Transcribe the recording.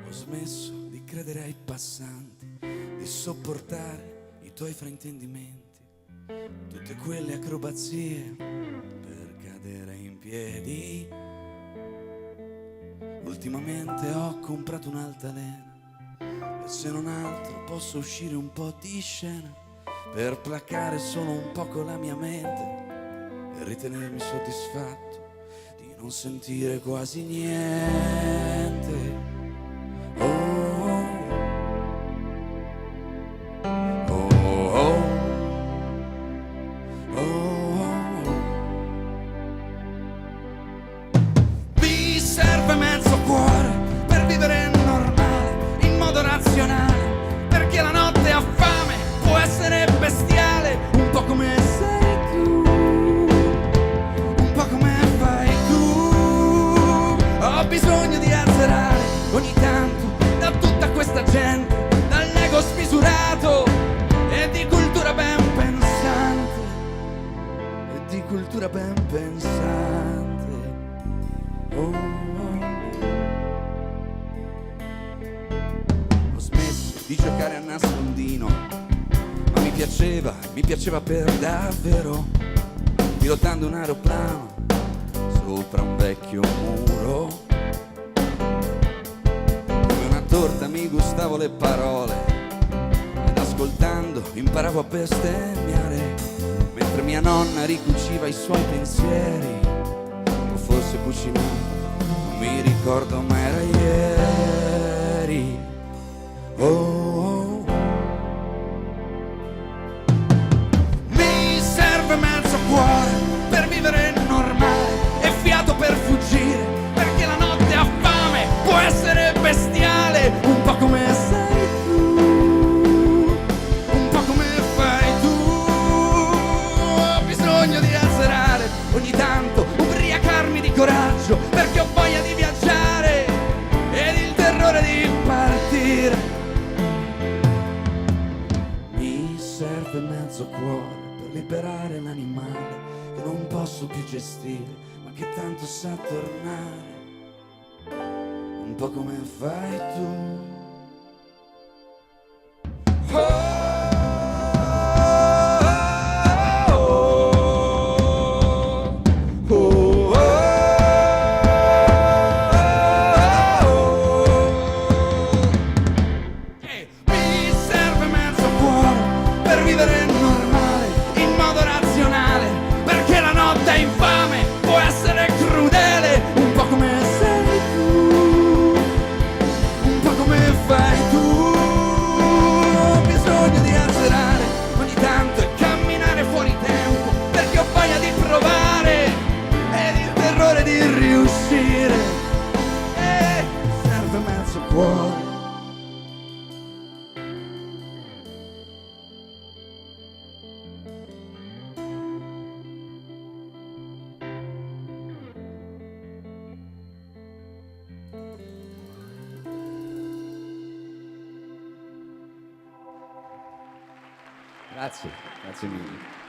Ho smesso di credere ai passanti, di sopportare i tuoi fraintendimenti, tutte quelle acrobazie per cadere in piedi. Ultimamente ho comprato un'altalena e se non altro posso uscire un po' di scena per placare solo un poco la mia mente e ritenermi soddisfatto di non sentire quasi niente. Mi serve mezzo cuore per vivere normale, in modo razionale, perché la notte ha fame, può essere bestiale, un po' come sei tu, un po' come fai tu. Ho bisogno di azzerare ogni tanto da tutta questa gente, dall'ego smisurato e di cultura ben pensante, e di cultura ben pensante. Ho smesso di giocare a nascondino, ma mi piaceva per davvero, pilotando un aeroplano sopra un vecchio muro. Come una torta mi gustavo le parole ed ascoltando imparavo a bestemmiare, mentre mia nonna ricuciva i suoi pensieri, o forse cucinava, non mi ricordo ma era ieri. Mi serve mezzo cuore per vivere normale e fiato per fuggire, perché la notte ha fame, può essere bestiale, un po' come sei tu, un po' come fai tu. Ho bisogno di azzerare ogni tanto, ubriacarmi di coraggio, perché ho voglia di viaggiare ed il terrore di partire. Mi serve mezzo cuore per liberare l'animale che non posso più gestire, ma che tanto sa tornare, un po' come fai tu. Mi serve mezzo cuore per vivere normale, in modo razionale, perché la notte è infame, può essere crudele, un po' come sei tu, un po' come fai tu. Ho bisogno di azzerare ogni tanto e camminare fuori tempo, perché ho voglia di provare ed il terrore di riuscire. Serve mezzo cuore. Grazie, grazie mille.